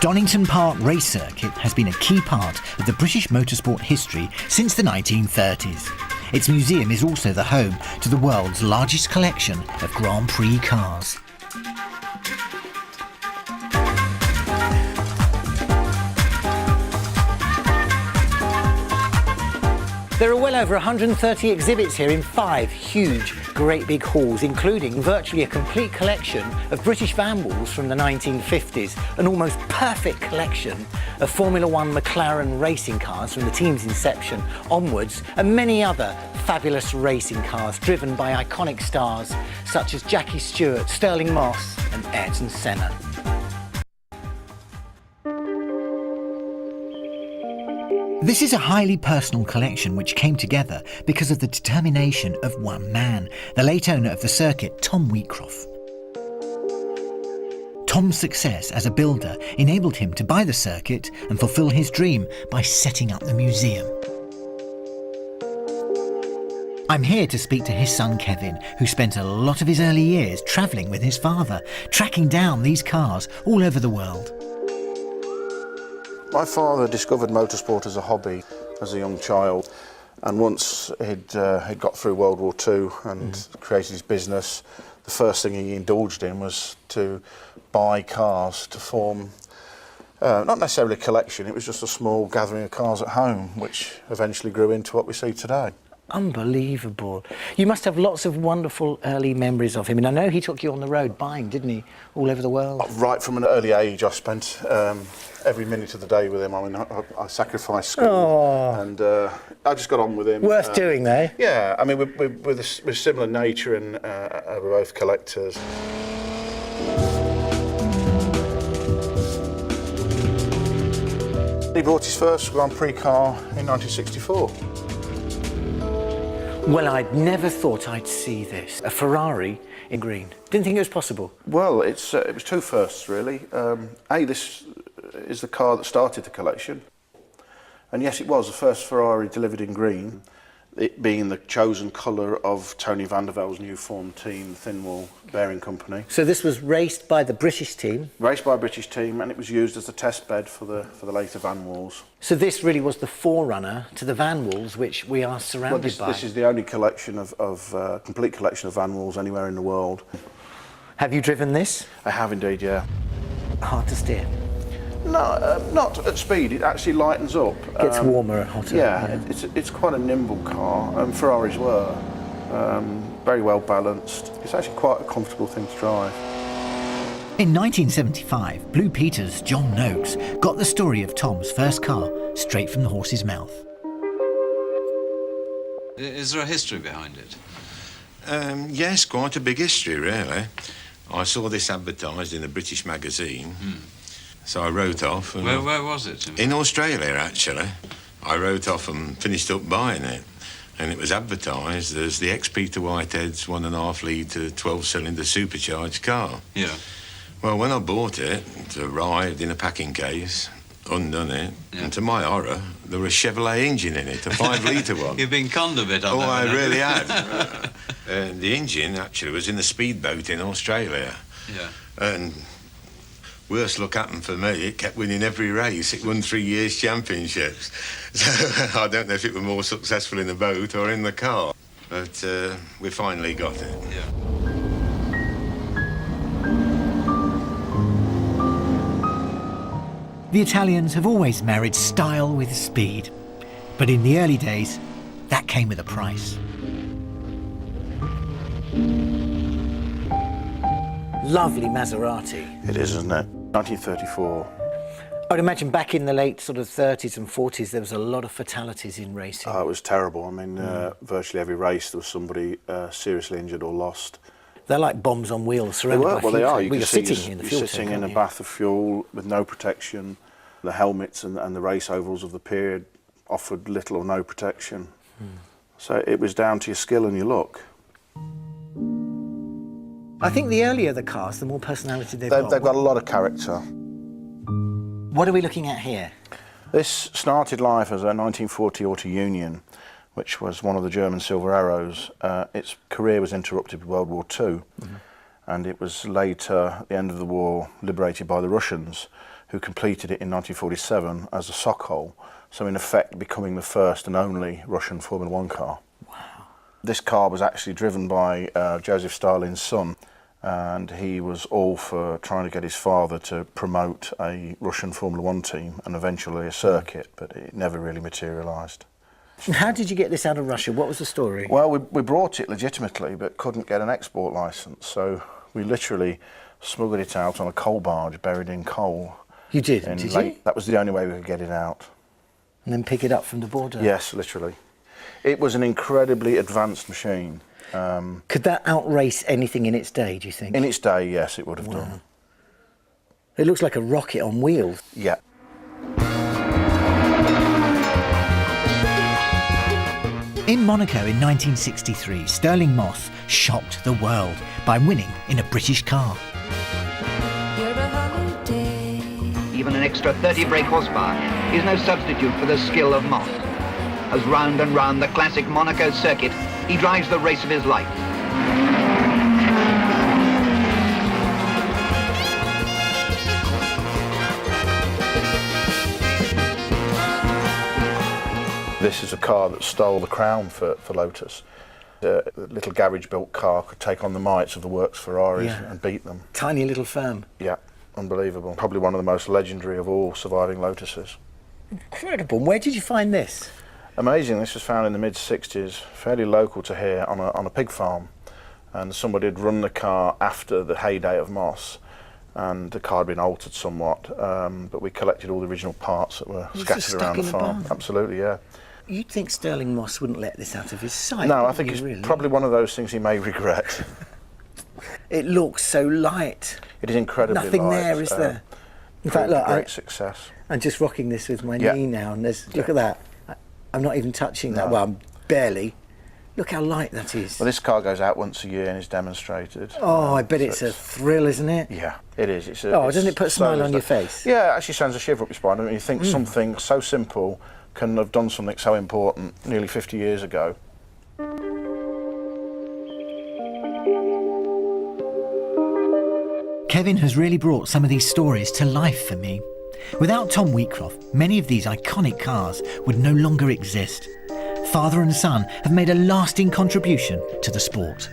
Donington Park race circuit has been a key part of the British motorsport history since the 1930s. Its museum is also the home to the world's largest collection of Grand Prix cars. There are well over 130 exhibits here in 5 huge, great big halls, including virtually a complete collection of British Vanwalls from the 1950s, an almost perfect collection of Formula One McLaren racing cars from the team's inception onwards, and many other fabulous racing cars driven by iconic stars such as Jackie Stewart, Sterling Moss and Ayrton Senna. This is a highly personal collection which came together because of the determination of one man, the late owner of the circuit, Tom Wheatcroft. Tom's success as a builder enabled him to buy the circuit and fulfil his dream by setting up the museum. I'm here to speak to his son Kevin, who spent a lot of his early years travelling with his father, tracking down these cars all over the world. My father discovered motorsport as a hobby as a young child, and once he'd got through World War II and created his business, the first thing he indulged in was to buy cars to form, not necessarily a collection, it was just a small gathering of cars at home, which eventually grew into what we see today. Unbelievable. You must have lots of wonderful early memories of him. And I know he took you on the road buying, didn't he, all over the world? Right from an early age, I spent every minute of the day with him. I mean, I sacrificed school, and I just got on with him. Worth doing, though. Yeah, I mean, we're similar nature, and we're both collectors. He bought his first Grand Prix car in 1964. Well, I'd never thought I'd see this. A Ferrari in green. Didn't think it was possible. Well, it was two firsts, really. This is the car that started the collection. And yes, it was the first Ferrari delivered in green, it being the chosen colour of Tony van der Velde's new formed team, Thinwall Bearing Company. So this was raced by the British team? Raced by a British team, and it was used as the test bed for the later Vanwalls. So this really was the forerunner to the Vanwalls, which we are surrounded by? This is the only collection of complete collection of Vanwalls anywhere in the world. Have you driven this? I have indeed, yeah. Hard to steer? No, not at speed. It actually lightens up. Gets warmer and hotter. Yeah, it's quite a nimble car, and Ferraris were. Very well balanced. It's actually quite a comfortable thing to drive. In 1975, Blue Peter's John Noakes got the story of Tom's first car straight from the horse's mouth. Is there a history behind it? Yes, quite a big history, really. I saw this advertised in a British magazine. So I wrote off. And where was it? In Australia, actually. I wrote off and finished up buying it. And it was advertised as the ex-Peter Whitehead's 1.5 litre 12-cylinder supercharged car. Yeah. Well, when I bought it, it arrived in a packing case, undone it, and to my horror, there was a Chevrolet engine in it, a 5-litre one. You've been conned a bit on that. Oh, I really had. And the engine, actually, was in a speedboat in Australia. Yeah. And worst luck happened for me, it kept winning every race. It won 3 years championships. So I don't know if it were more successful in the boat or in the car. But we finally got it. Yeah. The Italians have always married style with speed. But in the early days, that came with a price. Lovely Maserati. It is, isn't it? 1934. I'd imagine back in the late sort of 30s and 40s, there was a lot of fatalities in racing. It was terrible. I mean, virtually every race there was somebody seriously injured or lost. They're like bombs on wheels surrounded by fuel. They are. You're sitting in the fuel tank, sitting in a bath of fuel with no protection. The helmets and the race overalls of the period offered little or no protection. So it was down to your skill and your luck. I think the earlier the cars, the more personality they've got. They've got a lot of character. What are we looking at here? This started life as a 1940 Auto Union, which was one of the German Silver Arrows. Its career was interrupted with World War II, and it was later, at the end of the war, liberated by the Russians, who completed it in 1947 as a sock hole, so in effect becoming the first and only Russian Formula One car. Wow. This car was actually driven by Joseph Stalin's son, and he was all for trying to get his father to promote a Russian Formula One team and eventually a circuit, but it never really materialised. And how did you get this out of Russia? What was the story? Well, we brought it legitimately, but couldn't get an export licence, so we literally smuggled it out on a coal barge buried in coal. You did, did you? That was the only way we could get it out. And then pick it up from the border? Yes, literally. It was an incredibly advanced machine. Could that outrace anything in its day, do you think? In its day, yes, it would have done. It looks like a rocket on wheels. Yeah. In Monaco in 1963, Stirling Moss shocked the world by winning in a British car. Even an extra 30 brake horsepower is no substitute for the skill of Moss. As round and round the classic Monaco circuit, he drives the race of his life. This is a car that stole the crown for Lotus. A little garage-built car could take on the mights of the works Ferraris and beat them. Tiny little firm. Yeah, unbelievable. Probably one of the most legendary of all surviving Lotuses. Incredible. Where did you find this? Amazing. This was found in the mid-60s, fairly local to here, on a pig farm. And somebody had run the car after the heyday of Moss, and the car had been altered somewhat, but we collected all the original parts that were scattered around the farm. Absolutely, yeah. You'd think Stirling Moss wouldn't let this out of his sight. No, I think it's probably one of those things he may regret. It looks so light. It is incredibly light. Nothing there, is there? In fact, look, great success. I'm just rocking this with my knee now, and look at that. I'm not even touching that. Well, I'm barely. Look how light that is. Well, this car goes out once a year and is demonstrated. Oh, I bet it's a thrill, isn't it? Yeah, it is. Doesn't it put a smile on your face? Yeah, it actually sends a shiver up your spine. I mean, you think something so simple can have done something so important nearly 50 years ago. Kevin has really brought some of these stories to life for me. Without Tom Wheatcroft, many of these iconic cars would no longer exist. Father and son have made a lasting contribution to the sport.